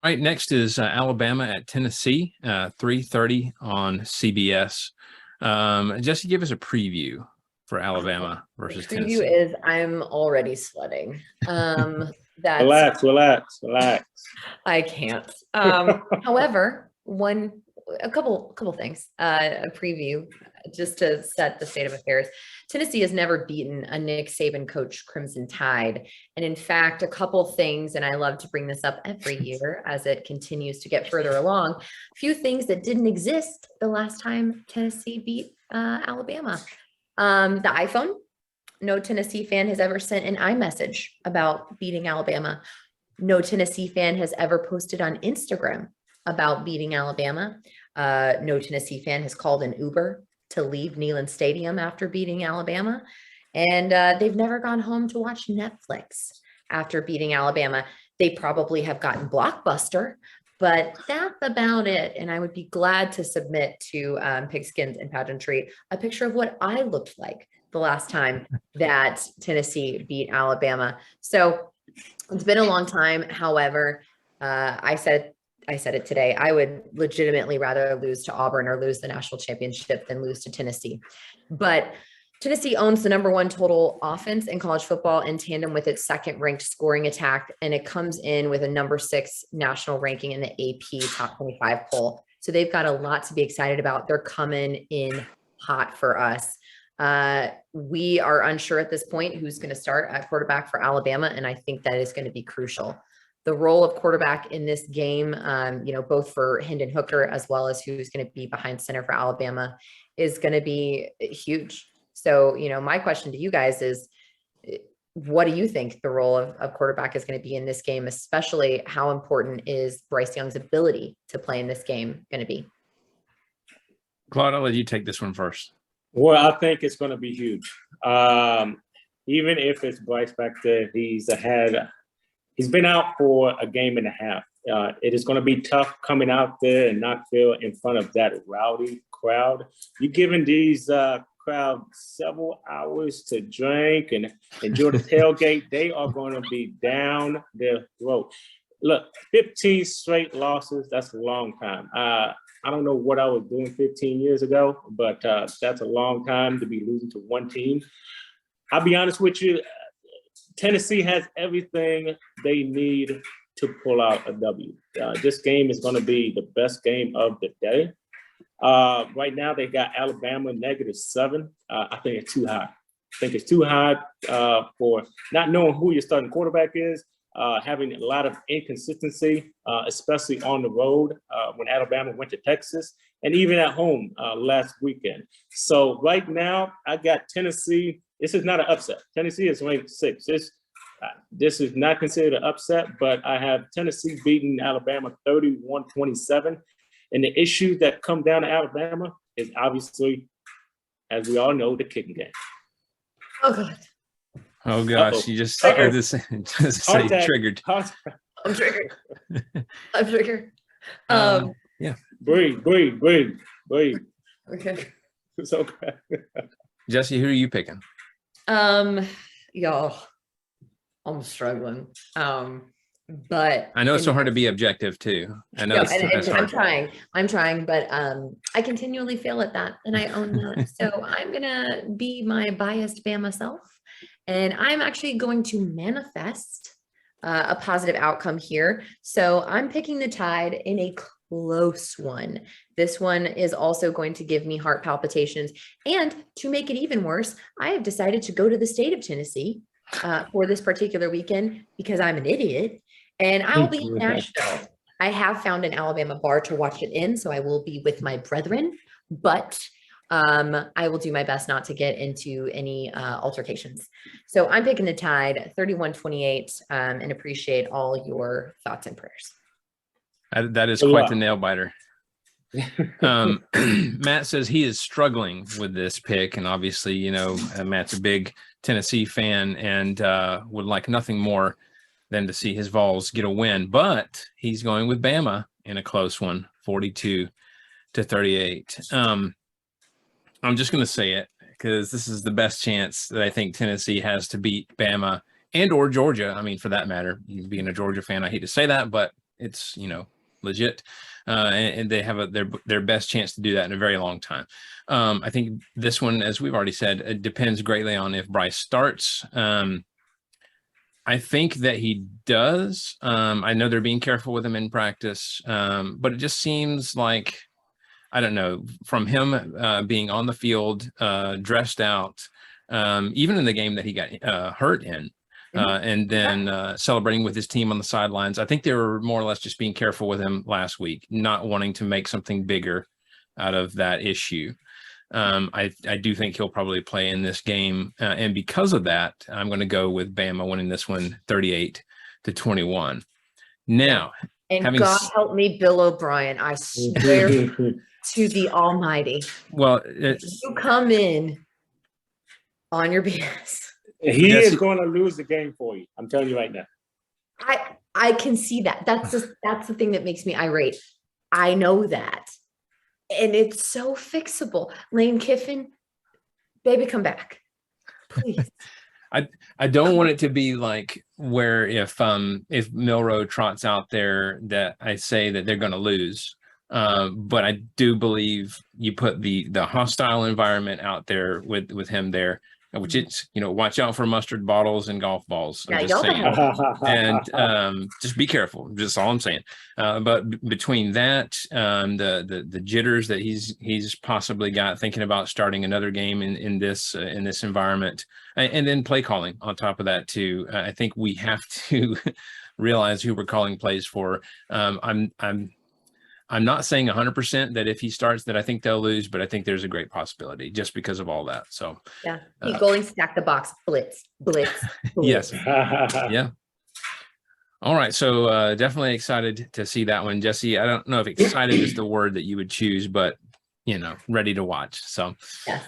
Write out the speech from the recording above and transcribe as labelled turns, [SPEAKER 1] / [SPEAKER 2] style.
[SPEAKER 1] All right, next is Alabama at Tennessee, 3:30 on CBS. Jessi, give us a preview for Alabama versus
[SPEAKER 2] The preview
[SPEAKER 1] Tennessee.
[SPEAKER 2] is I'm already sweating. That's
[SPEAKER 3] Relax.
[SPEAKER 2] I can't. However, a couple things. A preview just to set the state of affairs. Tennessee has never beaten a Nick Saban coach Crimson Tide, and in fact, a couple things. And I love to bring this up every year as it continues to get further along. A few things that didn't exist the last time Tennessee beat Alabama. The iPhone. No Tennessee fan has ever sent an iMessage about beating Alabama. No Tennessee fan has ever posted on Instagram about beating Alabama. No Tennessee fan has called an Uber to leave Neyland Stadium after beating Alabama. And they've never gone home to watch Netflix after beating Alabama. They probably have gotten Blockbuster, but that's about it. And I would be glad to submit to Pigskins and Pageantry a picture of what I looked like the last time that Tennessee beat Alabama. So it's been a long time. However, I said it today. I would legitimately rather lose to Auburn or lose the national championship than lose to Tennessee. But Tennessee owns the number one total offense in college football in tandem with its second ranked scoring attack. And it comes in with a number 6 national ranking in the AP top 25 poll. So they've got a lot to be excited about. They're coming in hot for us. We are unsure at this point who's going to start at quarterback for Alabama, and I think that is going to be crucial. The role of quarterback in this game, both for Hendon Hooker as well as who's going to be behind center for Alabama, is going to be huge. So, my question to you guys is, what do you think the role of quarterback is going to be in this game, especially how important is Bryce Young's ability to play in this game going to be?
[SPEAKER 1] Claude, I'll let you take this one first.
[SPEAKER 3] Well, I think it's going to be huge. Even if it's Bryce back there, he's been out for a game and a half. It is going to be tough coming out there in Knoxville in front of that rowdy crowd. You're giving these crowd several hours to drink and enjoy the tailgate. They are going to be down their throat. Look, 15 straight losses, that's a long time. I don't know what I was doing 15 years ago, but that's a long time to be losing to one team. I'll be honest with you, Tennessee has everything they need to pull out a W. This game is going to be the best game of the day. Right now, they got Alabama -7. I think it's too high. For not knowing who your starting quarterback is, having a lot of inconsistency, especially on the road when Alabama went to Texas, and even at home last weekend. So right now, I got Tennessee. This is not an upset. Tennessee is ranked 6. This is not considered an upset, but I have Tennessee beating Alabama 31-27. And the issues that come down to Alabama is obviously, as we all know, the kicking game.
[SPEAKER 2] Oh, God.
[SPEAKER 1] Oh, gosh. You just say triggered.
[SPEAKER 2] I'm triggered.
[SPEAKER 1] Yeah.
[SPEAKER 3] Breathe.
[SPEAKER 2] Okay.
[SPEAKER 3] It's okay.
[SPEAKER 1] Jessi, who are you picking?
[SPEAKER 2] Y'all, I'm struggling. But
[SPEAKER 1] I know it's so hard to be objective too. I know
[SPEAKER 2] I'm trying, but I continually fail at that, and I own that. So I'm gonna be my biased Bama self, and I'm actually going to manifest a positive outcome here. So I'm picking the Tide in a close one. This one is also going to give me heart palpitations, and to make it even worse, I have decided to go to the state of Tennessee for this particular weekend because I'm an idiot. And I'll be in Nashville. I have found an Alabama bar to watch it in, so I will be with my brethren, but I will do my best not to get into any altercations. So I'm picking the Tide 31-28 and appreciate all your thoughts and prayers.
[SPEAKER 1] That is quite the nail biter. Matt says he is struggling with this pick, and obviously, Matt's a big Tennessee fan and would like nothing more than to see his Vols get a win, but he's going with Bama in a close one, 42-38. I'm just going to say it because this is the best chance that I think Tennessee has to beat Bama and or Georgia. I mean, for that matter, being a Georgia fan, I hate to say that, but it's, legit. And they have their best chance to do that in a very long time. I think this one, as we've already said, it depends greatly on if Bryce starts. I think that he does. I know they're being careful with him in practice, but it just seems like, I don't know, from him being on the field, dressed out, even in the game that he got hurt in, and then celebrating with his team on the sidelines. I think they were more or less just being careful with him last week, not wanting to make something bigger out of that issue. I do think he'll probably play in this game. And because of that, I'm going to go with Bama winning this one 38-21. Now,
[SPEAKER 2] and God help me, Bill O'Brien, I swear to the Almighty.
[SPEAKER 1] Well,
[SPEAKER 2] you come in on your BS.
[SPEAKER 3] He is going to lose the game for you. I'm telling you right now.
[SPEAKER 2] I can see that. That's the thing that makes me irate. I know that. And it's so fixable. Lane Kiffin, baby, come back, please.
[SPEAKER 1] I don't want it to be like where if Milroe trots out there that I say that they're going to lose. But I do believe you put the hostile environment out there with him there, which it's, watch out for mustard bottles and golf balls. I'm just saying. And just be careful. Just all I'm saying. But between that, the jitters that he's possibly got thinking about starting another game in this environment, and then play calling on top of that too. I think we have to realize who we're calling plays for. I'm not saying 100% that if he starts that I think they'll lose, but I think there's a great possibility just because of all that. So
[SPEAKER 2] yeah, keep going, stack the box, blitz.
[SPEAKER 1] Yes. Yeah. All right. So definitely excited to see that one, Jessi. I don't know if excited is the word that you would choose, but ready to watch. So
[SPEAKER 2] yes.